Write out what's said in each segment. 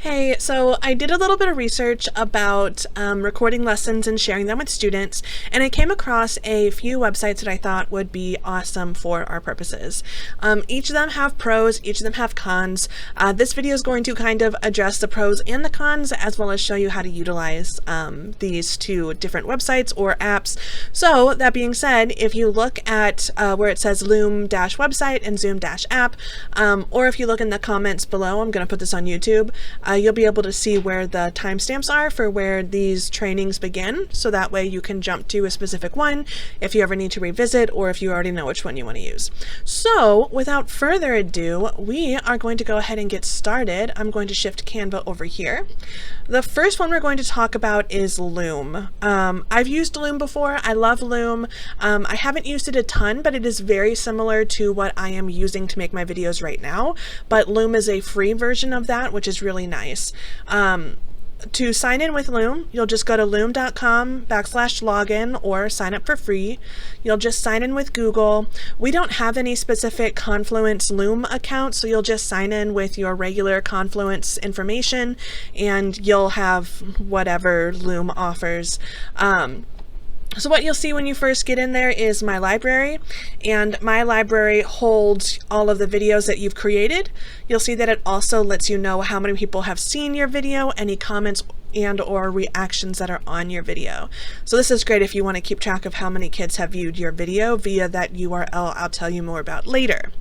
Hey, so I did a little bit of research about recording lessons and sharing them with students, and I came across a few websites that I thought would be awesome for our purposes. Each of them have pros, each of them have cons. This video is going to kind of address the pros and the cons, as well as show you how to utilize these two different websites or apps. So that being said, if you look at where it says Loom-website and Zoom-app, or if you look in the comments below, I'm going to put this on YouTube, you'll be able to see where the timestamps are for where these trainings begin, so that way you can jump to a specific one if you ever need to revisit or if you already know which one you want to use. So without further ado, we are going to go ahead and get started. I'm going to shift Canva over here. The first one we're going to talk about is Loom. I've used Loom before. I love Loom. I haven't used it a ton, but it is very similar to what I am using to make my videos right now. But Loom is a free version of that, which is really nice. To sign in with Loom, you'll just go to loom.com/login or sign up for free. You'll just sign in with Google. We don't have any specific Confluence Loom account, so you'll just sign in with your regular Confluence information and you'll have whatever Loom offers. So what you'll see when you first get in there is my library, and my library holds all of the videos that you've created. You'll see that it also lets you know how many people have seen your video, any comments and or reactions that are on your video. So this is great if you want to keep track of how many kids have viewed your video via that URL I'll tell you more about later.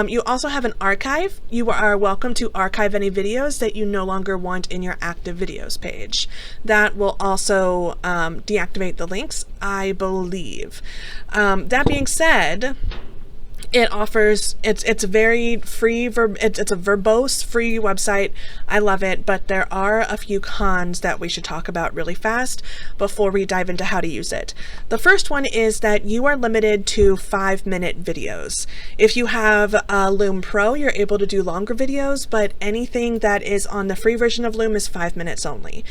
You also have an archive. You are welcome to archive any videos that you no longer want in your active videos page. That will also deactivate the links, I believe. That being said, it offers, it's very free, it's a verbose free website. I love it, but there are a few cons that we should talk about really fast before we dive into how to use it. The first one is that you are limited to 5-minute videos. If you have Loom Pro, you're able to do longer videos, but anything that is on the free version of Loom is 5 minutes only.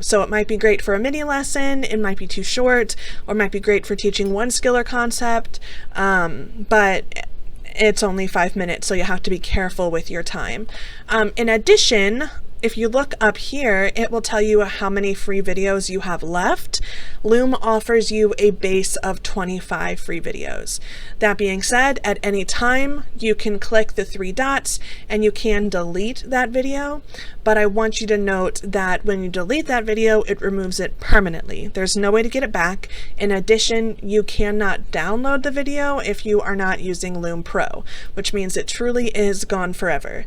So it might be great for a mini lesson, it might be too short, or it might be great for teaching one skill or concept, but it's only 5 minutes, so you have to be careful with your time. In addition, if you look up here, it will tell you how many free videos you have left. Loom offers you a base of 25 free videos. That being said, at any time, you can click the 3 dots and you can delete that video, but I want you to note that when you delete that video, it removes it permanently. There's no way to get it back. In addition, you cannot download the video if you are not using Loom Pro, which means it truly is gone forever.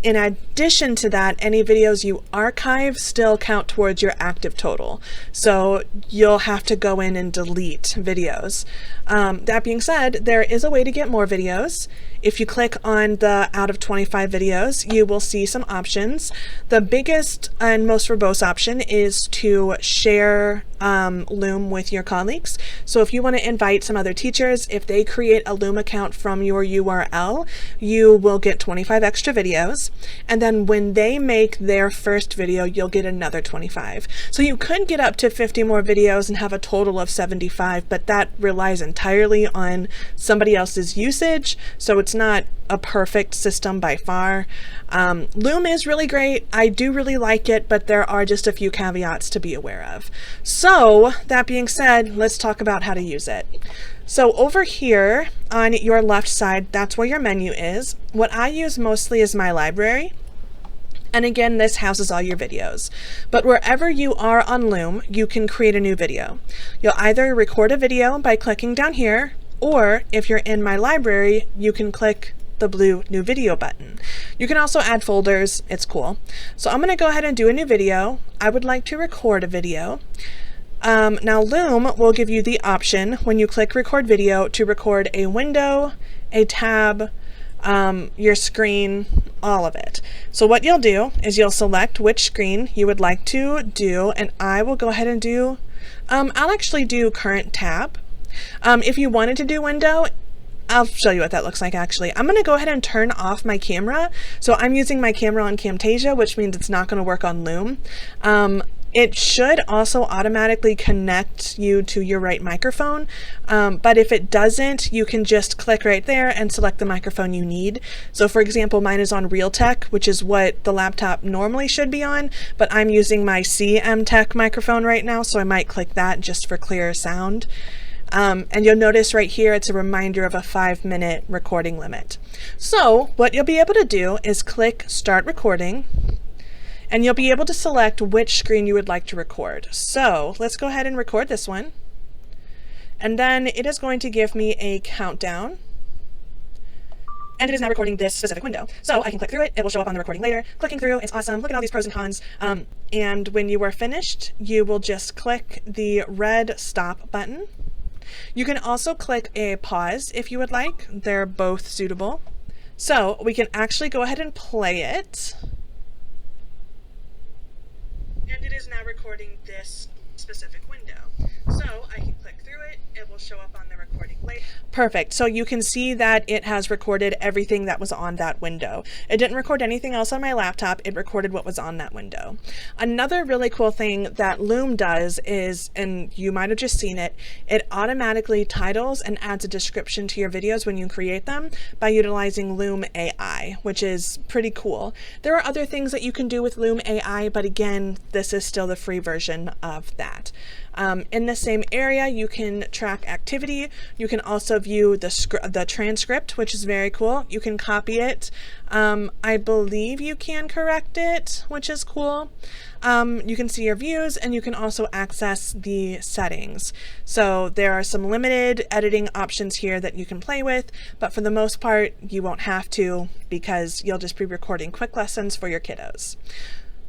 In addition to that, any videos you archive still count towards your active total. So you'll have to go in and delete videos. That being said, there is a way to get more videos. If you click on the out of 25 videos, you will see some options. The biggest and most verbose option is to share Loom with your colleagues. So if you want to invite some other teachers, if they create a Loom account from your URL, you will get 25 extra videos. And then when they make their first video, you'll get another 25. So you could get up to 50 more videos and have a total of 75, but that relies entirely on somebody else's usage. So it's not a perfect system by far. Loom is really great. I do really like it, but there are just a few caveats to be aware of. So that being said, let's talk about how to use it. So over here on your left side, that's where your menu is. What I use mostly is my library. And again, this houses all your videos. But wherever you are on Loom, you can create a new video. You'll either record a video by clicking down here, or if you're in my library, you can click the blue new video button. You can also add folders. It's cool. So I'm going to go ahead and do a new video. I would like to record a video. Now Loom will give you the option when you click record video to record a window, a tab, your screen, all of it. So what you'll do is you'll select which screen you would like to do, and I will go ahead and do, I'll actually do current tab. If you wanted to do window, I'll show you what that looks like actually. I'm going to go ahead and turn off my camera. So I'm using my camera on Camtasia, which means it's not going to work on Loom. It should also automatically connect you to your right microphone, but if it doesn't, you can just click right there and select the microphone you need. So for example, mine is on Realtek, which is what the laptop normally should be on, but I'm using my CM Tech microphone right now, so I might click that just for clearer sound. And you'll notice right here it's a reminder of a 5-minute recording limit. So what you'll be able to do is click Start Recording, and you'll be able to select which screen you would like to record. So let's go ahead and record this one. And then it is going to give me a countdown. And it is now recording this specific window. So I can click through it. It will show up on the recording later. Clicking through, it's awesome. Look at all these pros and cons. And when you are finished, you will just click the red stop button. You can also click a pause if you would like. They're both suitable. So we can actually go ahead and play it. And it is now recording this specific window. So I can click through it. It will show up on the recording later. Perfect. So you can see that it has recorded everything that was on that window. It didn't record anything else on my laptop. It recorded what was on that window. Another really cool thing that Loom does is, and you might have just seen it, it automatically titles and adds a description to your videos when you create them by utilizing Loom AI, which is pretty cool. There are other things that you can do with Loom AI, but again, this is still the free version of that. In the same area, you can track activity. You can also view the transcript, which is very cool. You can copy it. I believe you can correct it, which is cool. You can see your views, and you can also access the settings. So there are some limited editing options here that you can play with, but for the most part, you won't have to because you'll just be recording quick lessons for your kiddos.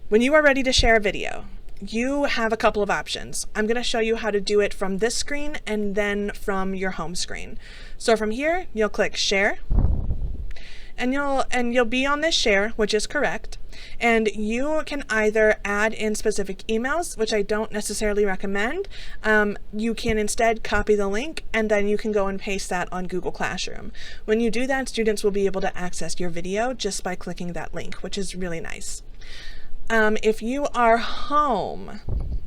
When you are ready to share a video, you have a couple of options. I'm going to show you how to do it from this screen and then from your home screen. So from here, you'll click Share, and you'll be on this share, which is correct. And you can either add in specific emails, which I don't necessarily recommend. You can instead copy the link, and then you can go and paste that on Google Classroom. When you do that, students will be able to access your video just by clicking that link, which is really nice. If you are home,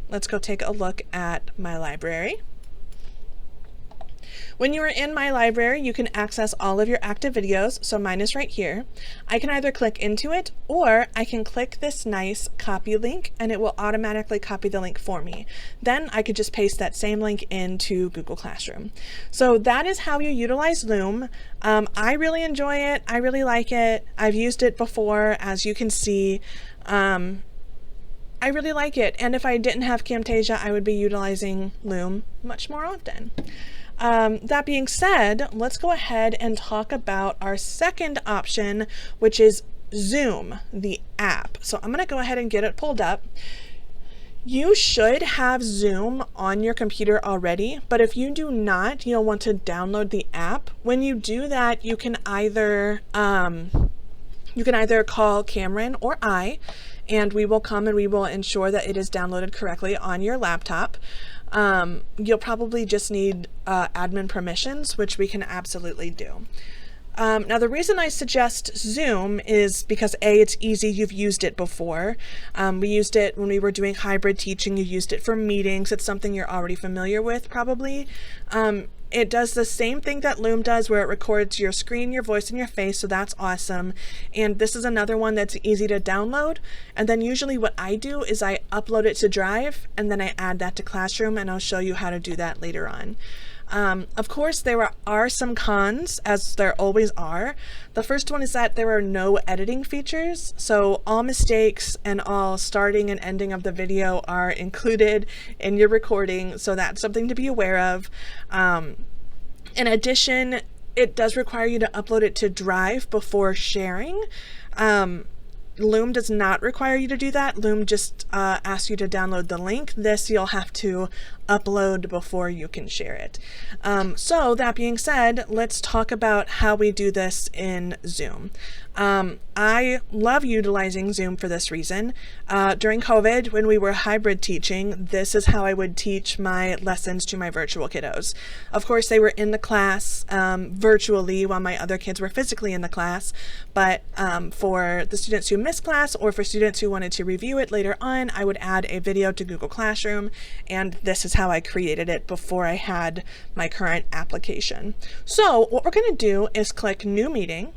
let's go take a look at my library. When you are in my library, you can access all of your active videos. So mine is right here. I can either click into it, or I can click this nice copy link, and it will automatically copy the link for me. Then I could just paste that same link into Google Classroom. So that is how you utilize Loom. I really enjoy it. I really like it. I've used it before, as you can see. I really like it, and if I didn't have Camtasia, I would be utilizing Loom much more often. That being said, let's go ahead and talk about our second option, which is Zoom, the app. So I'm going to go ahead and get it pulled up. You should have Zoom on your computer already, but if you do not, you'll want to download the app. When you do that, you can either call Cameron or I, and we will come and we will ensure that it is downloaded correctly on your laptop. You'll probably just need admin permissions, which we can absolutely do. Now, the reason I suggest Zoom is because A, it's easy, you've used it before. We used it when we were doing hybrid teaching, you used it for meetings, it's something you're already familiar with probably. It does the same thing that Loom does, where it records your screen, your voice, and your face, so that's awesome. And this is another one that's easy to download. And then usually what I do is I upload it to Drive, and then I add that to Classroom, and I'll show you how to do that later on. Of course, there are some cons, as there always are. The first one is that there are no editing features, so all mistakes and all starting and ending of the video are included in your recording, so that's something to be aware of. In addition, it does require you to upload it to Drive before sharing. Loom does not require you to do that. Loom just asks you to download the link. This you'll have to upload before you can share it. So that being said, let's talk about how we do this in Zoom. I love utilizing Zoom for this reason. During COVID, when we were hybrid teaching, this is how I would teach my lessons to my virtual kiddos. Of course, they were in the class virtually while my other kids were physically in the class, but for the students who missed class or for students who wanted to review it later on, I would add a video to Google Classroom, and this is how I created it before I had my current application. So what we're going to do is click New Meeting,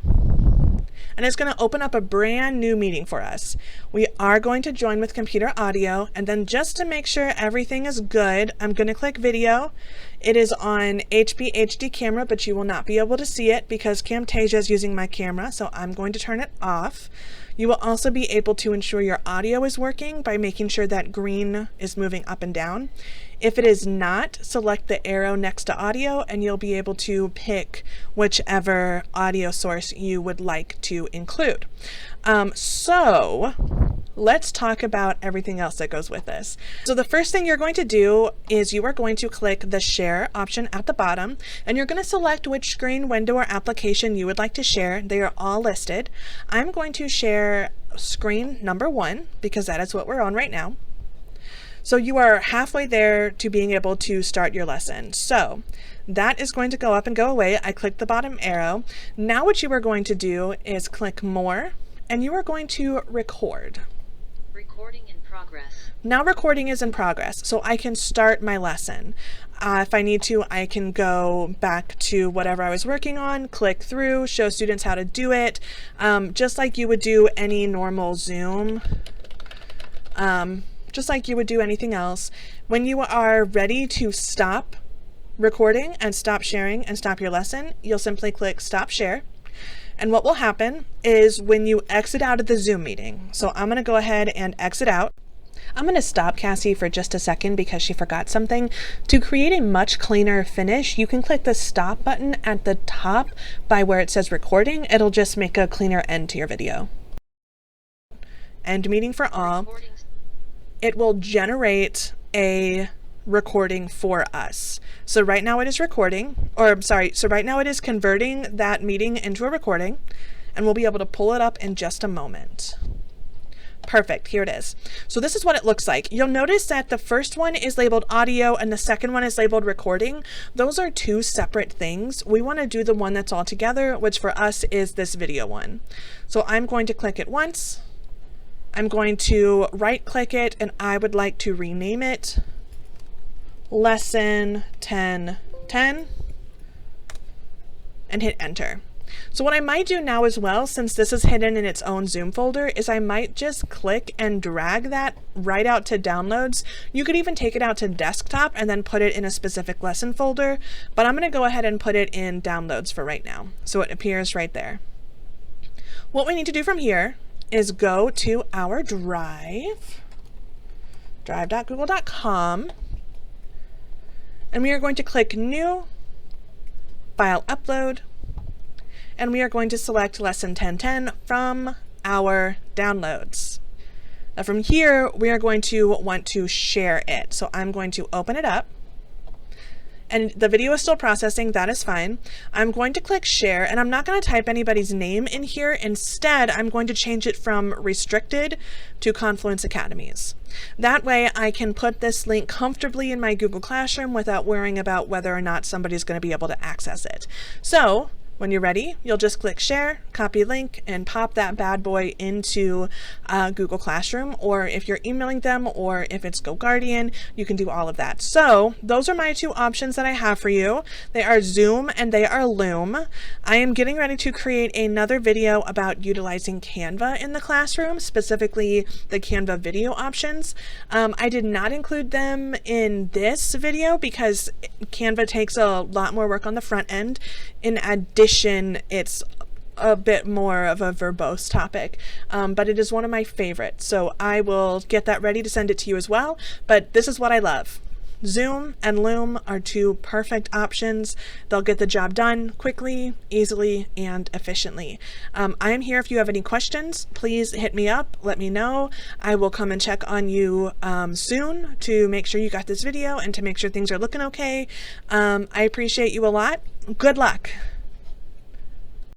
and it's going to open up a brand new meeting for us. We are going to join with computer audio, and then just to make sure everything is good, I'm going to click video. It is on HP HD camera, but you will not be able to see it because Camtasia is using my camera, so I'm going to turn it off. You will also be able to ensure your audio is working by making sure that green is moving up and down. If it is not, select the arrow next to audio and you'll be able to pick whichever audio source you would like to include. So let's talk about everything else that goes with this. So the first thing you're going to do is you are going to click the share option at the bottom, and you're going to select which screen, window, or application you would like to share. They are all listed. I'm going to share screen number 1 because that is what we're on right now. So you are halfway there to being able to start your lesson. So that is going to go up and go away. I clicked the bottom arrow. Now what you are going to do is click more, and you are going to record. Recording in progress. Now recording is in progress, so I can start my lesson. If I need to, I can go back to whatever I was working on, click through, show students how to do it, just like you would do any normal Zoom. Just like you would do anything else. When you are ready to stop recording and stop sharing and stop your lesson, you'll simply click Stop Share. And what will happen is when you exit out of the Zoom meeting, so I'm going to go ahead and exit out. I'm going to stop Cassie for just a second because she forgot something. To create a much cleaner finish, you can click the stop button at the top by where it says recording. It'll just make a cleaner end to your video. End meeting for all. It will generate a recording for us. So right now it is recording, so right now it is converting that meeting into a recording, and we'll be able to pull it up in just a moment. Perfect, here it is. So this is what it looks like. You'll notice that the first one is labeled audio and the second one is labeled recording. Those are two separate things. We want to do the one that's all together, which for us is this video one. So I'm going to click it once. I'm going to right click it, and I would like to rename it Lesson 1010 and hit enter. So what I might do now as well, since this is hidden in its own Zoom folder, is I might just click and drag that right out to downloads. You could even take it out to desktop and then put it in a specific lesson folder, but I'm going to go ahead and put it in downloads for right now. So it appears right there. What we need to do from here is go to our drive.google.com, and we are going to click New, File Upload, and we are going to select Lesson 1010 from our downloads. Now from here, we are going to want to share it. So I'm going to open it up. And the video is still processing, that is fine. I'm going to click share, and I'm not going to type anybody's name in here. Instead, I'm going to change it from restricted to Confluence Academies. That way I can put this link comfortably in my Google Classroom without worrying about whether or not somebody's going to be able to access it. So when you're ready, you'll just click share, copy link, and pop that bad boy into Google Classroom, or if you're emailing them, or if it's GoGuardian, you can do all of that. So those are my two options that I have for you. They are Zoom and they are Loom. I am getting ready to create another video about utilizing Canva in the classroom, specifically the Canva video options. I did not include them in this video because Canva takes a lot more work on the front end. In addition, it's a bit more of a verbose topic, but it is one of my favorites. So I will get that ready to send it to you as well. But this is what I love. Zoom and Loom are two perfect options. They'll get the job done quickly, easily, and efficiently. I am here if you have any questions. Please hit me up, let me know. I will come and check on you soon to make sure you got this video and to make sure things are looking okay. I appreciate you a lot. Good luck.